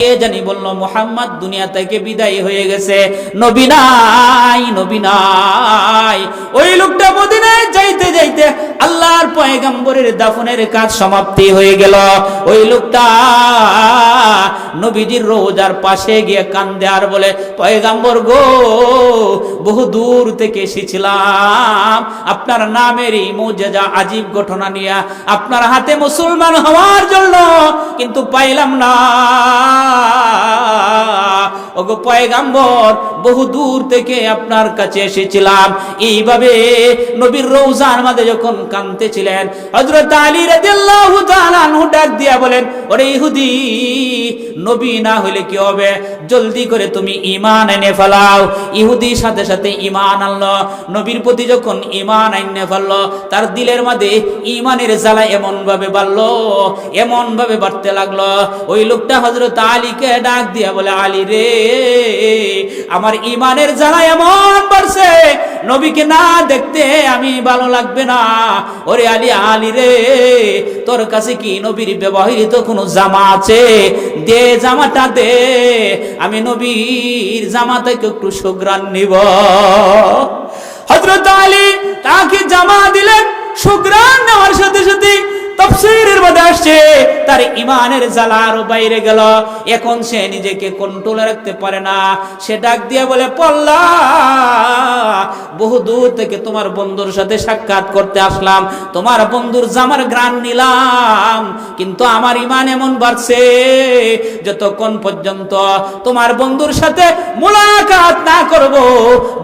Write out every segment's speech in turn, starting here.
কে জানি বলল মুহাম্মদ দুনিয়া থেকে বিদায় হয়ে গেছে, নবী নাই, নবী নাই। ওই লোকটা মদিনায় যাইতে যাইতে আল্লাহর পয়গম্বরের দাফনের কাজ সমাপ্তি হয়ে গেল। ওই লোকটা নবীজির রওজার পাশে গিয়ে কান্দে আর বলে, পয়গম্বর গো, বহু দূর থেকে এসেছিলাম আপনার নামের এই মুজিজা আজীব ঘটনা নিয়ে, আপনার হাতে মুসলমান হওয়ার জন্য, কিন্তু পাইলাম না। ওগো পয়গম্বর, বহু দূর থেকে আপনার কাছে এসেছিলাম। এইভাবে নবীর রওজার মাঝে যখন কাঁদতেছিলেন, হযরত আলী রাদিয়াল্লাহু তাআলা আনহু ডাক দিয়া বলেন, ওরে ইহুদি, নবী না হইলে কি হবে, জলদি করে তুমি ঈমান এনে ফেলাও। ইহুদির সাথে সাথে ঈমান আনলো। নবীর প্রতি যখন ঈমান এনে ফেললো, তার দিলের মধ্যে ঈমানের জ্বালা এমন ভাবে বাড়লো, এমন ভাবে বাড়তে লাগলো। ওই লোকটা হযরত আলীকে ডাক দিয়া বলে, আলী রে, আমার ঈমানের জ্বালা এমন বাড়ছে, নবীকে না দেখতে আমি ভালো লাগবে না। ওরে আলী, আলী রে, তোর কাছে কি নবীর ব্যবহৃত কোনো জামা আছে? দে জামাটা দে, আমি নবীর জামা থেকে একটু সুঘ্রাণ নিব। হযরত আলী তাকে জামা দিলেন। সুঘ্রাণ নেওয়ার সাথে সাথে তাফসীরের মধ্যে আসছে তার ঈমানের জ্বালা আরো বাইরে গেল। এখন সে নিজেকে কন্ট্রোলে রাখতে পারে না। সে ডাক দিয়ে বলে, পল্লা, বহু দূর থেকে তোমার বন্ধুর সাথে সাক্ষাৎ করতে আসলাম, তোমার বন্ধুর জামার ঘ্রাণ নিলাম, কিন্তু আমার ঈমান এমন বাড়ছে, যতক্ষণ পর্যন্ত তোমার বন্ধুর সাথে মুলাকাত না করব,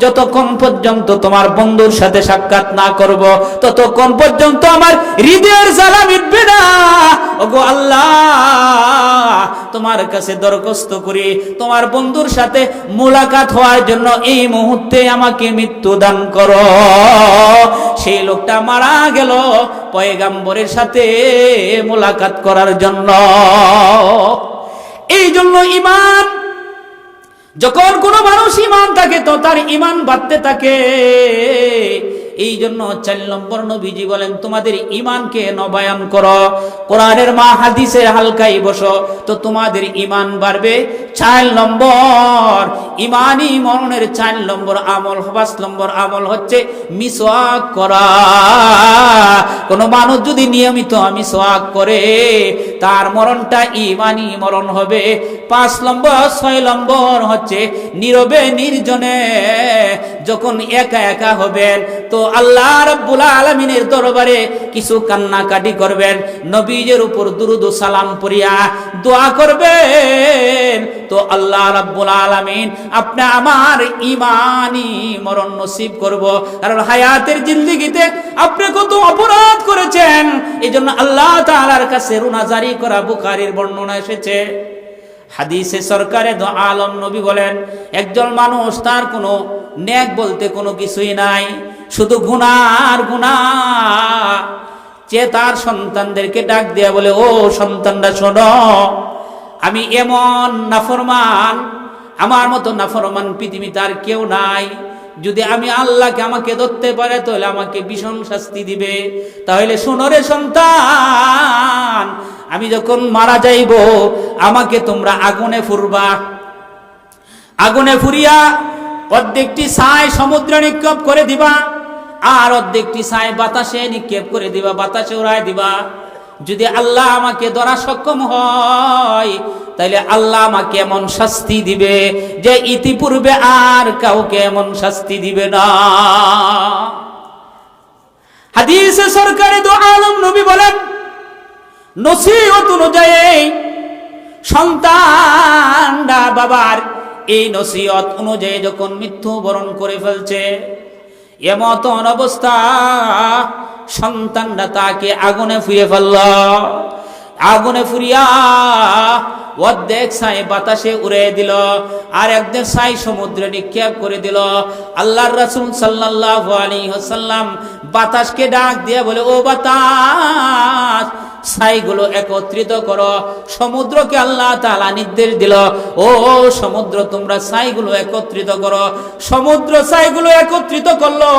যতক্ষণ পর্যন্ত তোমার বন্ধুর সাথে সাক্ষাৎ না করব, ততক্ষণ পর্যন্ত আমার হৃদয়ের জ্বালা মিটবে না। ওগো আল্লাহ, তোমার কাছে দরখাস্ত করি, তোমার বন্ধুর সাথে মুলাকাত হওয়ার জন্য এই মুহূর্তে আমাকে মৃত্যু দান করো। সেই লোকটা মারা গেল পয়গম্বরের সাথে মুলাকাত করার জন্য। এই জন্য ঈমান, যখন কোনো মানুষ ঈমান থাকে তো তার ঈমান বাড়তে থাকে। এই জন্য 4 নম্বর নবীজি বলেন, তোমাদের ঈমানকে নবায়ন করো, কোরআনের মা হাদিসের হালকায় বসো, তো তোমাদের ঈমান বাড়বে। 4 নম্বর ঈমানি মরণের 4 নম্বর আমল, 5 নম্বর আমল হচ্ছে মিসওয়াক করা। কোন মানুষ যদি নিয়মিত মিসওয়াক করে, তার মরণটা ঈমানি মরণ হবে। 5 নম্বর 6 নম্বর হচ্ছে নীরবে নির্জনে যখন একা একা হবেন, তো আল্লাহ রাব্বুল আলামিনের দরবারে কিছু কান্নাকাটি করবেন, নবীর উপর দুরূদ ও সালাম পড়িয়া দোয়া করবেন, তো আল্লাহ রাব্বুল আলামিন আপনি আমার ঈমানি মরণ নসিব করব। কারণ হায়াতের জিন্দেগিতে আপনি কত অপরাধ করেছেন, এজন্য আল্লাহ তাআলার কাছে রুনা জারি করা বুখারীর বর্ণনা এসেছে। হাদিসে সরকারে দো আলম নবী বলেন, একজন মানুষ তার কোনো নেক বলতে কোনো কিছুই নাই, শুধু গুনার গুনাহ, যে তার সন্তানদেরকে ডাক দিয়া বলে, ও সন্তানরা শোনো, আমি এমন নাফরমান, আমার মতো নাফরমান পৃথিবীতে আর কেউ নাই। যদি আমি আল্লাহকে আমাকে ধরতে পারে তাহলে আমাকে ভীষণ শাস্তি দিবে। তাহলে শোনো রে সন্তান, আমি যখন মারা যাইব আমাকে তোমরা আগুনে ফুরবা, আগুনে ফুরিয়া অর্ধেকটি ছাই সমুদ্রে নিক্ষেপ করে দিবা, আর অর্ধেকটি ছাই বাতাসে নিক্ষেপ করে দিবা, বাতাসে উড়ায় দিবা। যদি আল্লাহ আমাকে ধরা সক্ষম হয়, তাহলে আল্লাহ আমাকে এমন শাস্তি দিবে যে ইতিপূর্বে আর কাউকে এমন শাস্তি দিবে না। হাদিসে সরকারে দো আলম নবী বলেন, নসিহত অনুযায়ী সন্তানরা বাবার এই নসিহত অনুযায়ী যখন মৃত্যুবরণ করে ফেলছে, এমন অবস্থা সন্তানরা তাকে আগুনে ফুরিয়ে ফেলল। আগুনে ফুরিয়া অর্ধেক ছাই বাতাসে উড়ে দিল, আর একদিন ছাই সমুদ্রে নিক্ষেপ করে দিল। আল্লাহর রাসূল সাল্লাল্লাহু আলাইহি ওয়াসাল্লাম বাতাসকে ডাক দিয়ে বলে, ও বাতাস, ছাইগুলো একত্রিত করো। সমুদ্রকে আল্লাহ তাআলা নির্দেশ দিল, ও সমুদ্র, তোমরা ছাইগুলো একত্রিত করো। সমুদ্র ছাইগুলো একত্রিত করলো।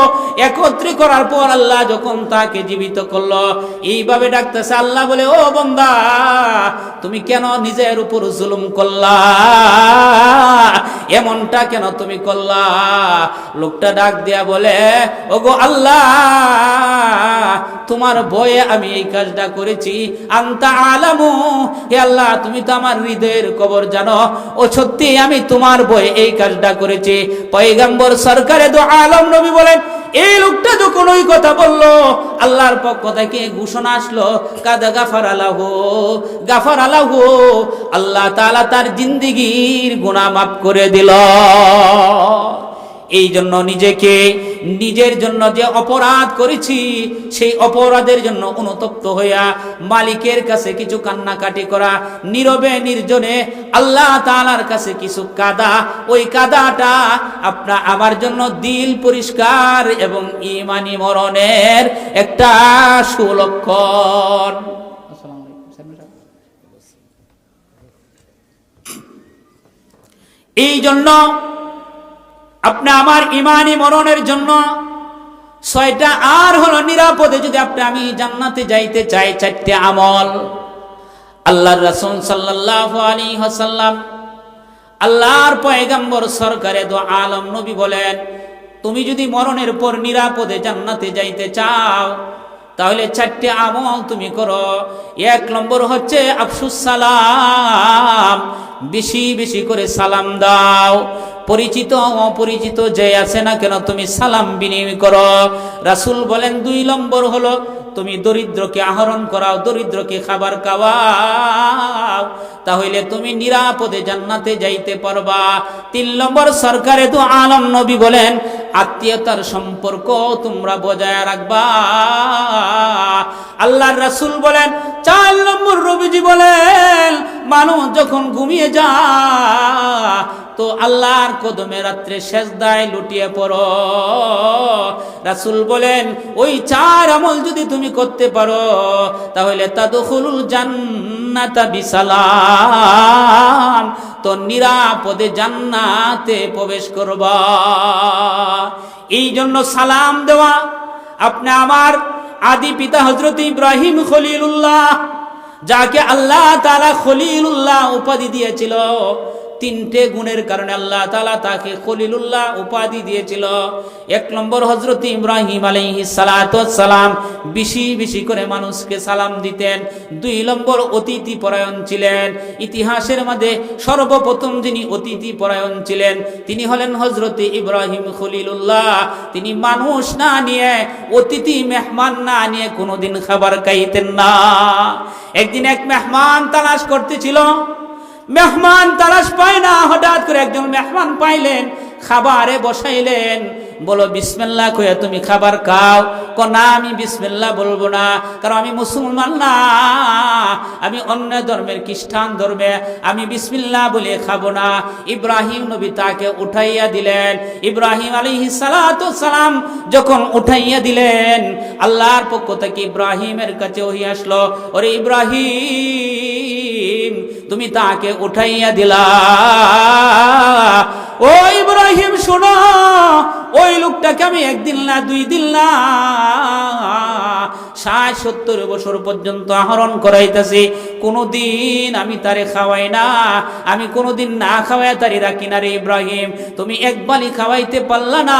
একত্রিত করার পর আল্লাহ যখন তাকে জীবিত করলো, এইভাবে ডাকতেছে। আল্লাহ বলে, ও বান্দা, তুমি কেন নিজের উপর জুলুম করলা, এমনটা কেন তুমি করলা? লোকটা ডাক দিয়া বলে, ওগো আল্লাহ, তোমার ভয়ে আমি এই কাজটা করেছি। আনতা আলামু, হে আল্লাহ, তুমি তো আমার হৃদয়ের খবর জানো। ও সত্যি আমি তোমার ভয়ে এই কাজটা করেছি। পয়গম্বর সরকারে দু আলম নবী বলেন, এই লোকটা যখন ওই কথা বললো, আল্লাহর পক্ষ থেকে ঘোষণা আসলো, কাদা গাফার আলাহু, আল্লাহ তাআলা তার জিন্দেগীর গুনাহ মাফ করে দিল। এই জন্য নিজের জন্য যে অপরাধ করেছি, সেই অপরাধের জন্য অনুতপ্ত হইয়া মালিকের কাছে কিছু কান্নাকাটি করা, নীরবে নির্জনে আল্লাহ তাআলার কাছে কিছু কাদা, ওই কাদাটা আমার জন্য দিল পরিষ্কার এবং ঈমানি মরণের একটা সুলক্ষণ। এই জন্য আপনি আমার ঈমানি মরণের জন্য 6টা আর হলো নিরাপদে যদি আমি জান্নাতে যাইতে চাই, 4টে আমল। আল্লাহর রাসূল সাল্লাল্লাহু আলাইহি ওয়াসাল্লাম, আল্লাহর পয়গম্বর সরকারে দু আলম নবী বলেন, তুমি যদি মরণের পর নিরাপদে জান্নাতে যাইতে চাও, তাহলে 4টে আমল তুমি করো। 1 নম্বর হচ্ছে আফসুস সালাম, বেশি বেশি করে সালাম দাও। পরিচিত অপরিচিত যে আছে না কেন তুমি সালাম বিনিময় করো। রাসূল বলেন 2 নম্বর হলো তুমি দরিদ্রকে আহরণ করাও, দরিদ্রকে খাবার খাওয়াও, তাহলে তুমি নিরাপদে জান্নাতে যাইতে পারবা। 3 নম্বর সরকারে দু আলম নবী বলেন, আত্মীয়তার সম্পর্ক তোমরা বজায় রাখবা। আল্লাহর রাসূল বলেন 4 নম্বর নবীজি বলেন, মানুষ যখন ঘুমিয়ে যায় তো আল্লাহর কদমে রাত্রে সেজদায় লুটিয়ে পড়ো। রাসূল বলেন ওই 4 আমল যদি তুমি করতে পারো, তাহলে তাদখুলুল জান্নাতা বিসালাম, তো নিরাপদে জান্নাতে প্রবেশ করবা। এই জন্য সালাম দেওয়া, আপনি আমার আদি পিতা হযরত ইব্রাহিম খলিলুল্লাহ, যাকে আল্লাহ তাআলা খলিলুল্লাহ উপাধি দিয়েছিল, 3টে গুণের কারণে আল্লাহ তাআলা তাকে খলিলুল্লাহ উপাধি দিয়েছিল। 1 নম্বর হযরত ইব্রাহিম আলাইহিস সালাতু ওয়াস সালাম বেশি বেশি করে মানুষকে সালাম দিতেন। 2 নম্বর অতিথি পরায়ণ ছিলেন। ইতিহাসের মধ্যে সর্বপ্রথম যিনি অতিথি পরায়ণ ছিলেন তিনি হলেন হযরত ইব্রাহিম খলিলুল্লাহ। তিনি মানুষ না নিয়ে, অতিথি মেহমান না নিয়ে কোনোদিন খাবার খাইতেন না। একদিন এক মেহমান তালাশ করতেছিল, মেহমান তালাশ পায় না, হঠাৎ করে একজন মেহমান পাইলেন, খাবারে বসাইলেন। বলো বিসমিল্লাহ কইয়া তুমি খাবার খাও। না, আমি বিসমিল্লাহ বলবো না, কারণ আমি মুসলমান না, আমি অন্য ধর্মের, খ্রিস্টান ধর্মে, আমি বিসমিল্লাহ বলে খাবো না। ইব্রাহিম নবী তাকে উঠাইয়া দিলেন। ইব্রাহিম আলাইহিস সালাতু ওয়াস সালাম যখন উঠাইয়া দিলেন, আল্লাহর পক্ষ থেকে ইব্রাহিমের কাছে ওহী আসলো, ওরে ইব্রাহিম, তুমি তাকে উঠাইয়া দিলা। ও ইব্রাহিম শোনো, ওই লোকটাকে আমি 1 দিন না 2 দিন না 60-70 বছর পর্যন্ত আহরণ করাইতেছি, কোনদিন আমি তারে খাওয়াই না, আমি কোনদিন না খাওয়াই তারে রাখি না রে ইব্রাহিম, তুমি একবারই খাওয়াইতে পারলা না।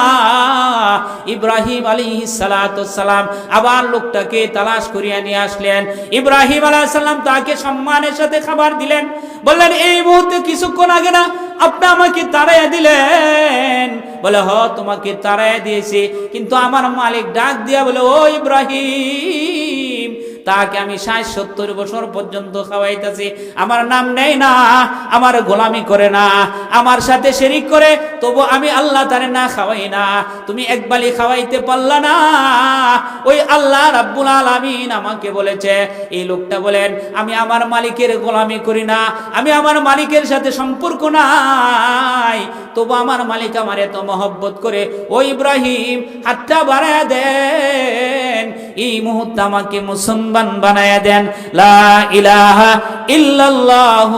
ইব্রাহিম আলাইহিস সালাতু ওয়াস সালাম আবার লোকটাকে তালাশ করিয়া নিয়ে আসলেন। ইব্রাহিম আলাইহিস সালাম তাকে সম্মানের সাথে খাবার দিলেন। বললেন এই মুহূর্তে কিছুক্ষণ আগে না আপনি আমাকে তাড়াইয়া দিলেন। বলে হ, তোমাকে তাড়াইয়া দিয়েছি, কিন্তু আমার মালিক ডাক দিয়া বলে, ও ইব্রাহিম, তাকে আমি 60-70 বছর পর্যন্ত খাওয়াইতেছি, আমার নাম নেই না, আমার গোলামি করে না, আমার সাথে শিরিক করে, তবু আমি আল্লাহ তারে না খাওয়াই না, তুমি একবারই খাওয়াইতে পারলা না। ওই আল্লাহ রাব্বুল আলামিন আমাকে বলেছে। এই লোকটা বলেন আমি আমার মালিকের গোলামি করি না, আমি আমার মালিকের সাথে সম্পর্ক নাই, তবু আমার মালিক আমার এত মহব্বত করে। ও ইব্রাহিম, হাতটা বাড়ায়া দেন, এই মুহূর্তে আমাকে মুসলমান বানায়া দেন। লা ইলাহা ইল্লাল্লাহ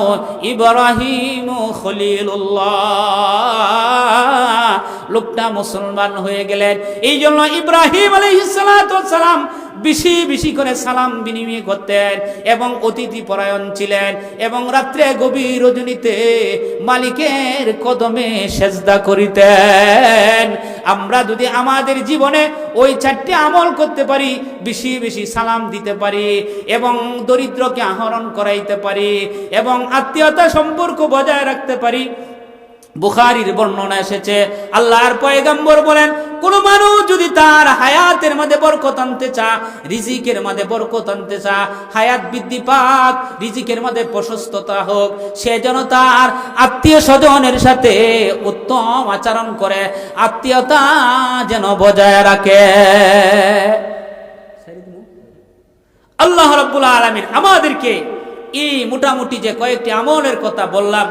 ইব্রাহিম খলিলুল্লাহ। লোকটা মুসলমান হয়ে গেলেন। এই জন্য ইব্রাহিম আলাইহিস সালাতু ওয়াস সালাম বেশি বেশি করে সালাম বিনিময় করতেন এবং অতিথি পরায়ণ ছিলেন এবং রাত্রে গভীর রজনীতে মালিকের কদমে সেজদা করিতেন। আমরা যদি আমাদের জীবনে ওই 4টি আমল করতে পারি, বেশি বেশি সালাম দিতে পারি এবং দরিদ্রকে আহরণ করাইতে পারি এবং আত্মীয়তা সম্পর্ক বজায় রাখতে পারি, বুখারীর বর্ণনা এসেছে আল্লাহর পয়গম্বর বলেন, কোন মানুষ যদি তার হায়াতের মধ্যে বরকত আনতে চা, রিজিকের মধ্যে বরকত আনতে চা, হায়াত বৃদ্ধি পাক, রিজিকের মধ্যে প্রশস্ততা হোক, সে যেন তার আত্মীয় স্বজনের সাথে উত্তম আচরণ করে, আত্মীয়তা যেন বজায় রাখে। আল্লাহ রাব্বুল আলামিন আমাদেরকে এই মোটামুটি যে কয়েকটি আমলের কথা বললাম,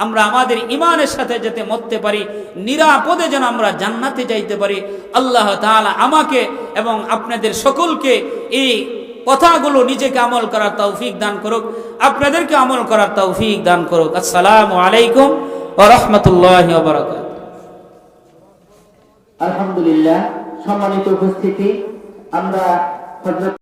আমরা আমাদের ইমানের সাথে যাতে মরতে পারি, নিরাপদে যেন আমরা জান্নাতে যাইতে পারি, আল্লাহ তাআলা আমাকে এবং আপনাদের সকলকে এই কথাগুলো নিজেকে আমল করার তৌফিক দান করুক, আপনাদেরকে আমল করার তৌফিক দান করুক। আসসালামু আলাইকুম ওয়া রাহমাতুল্লাহি ওয়া বারাকাতুহু। আলহামদুলিল্লাহ, সম্মানিত উপস্থিতি, আমরা হযরত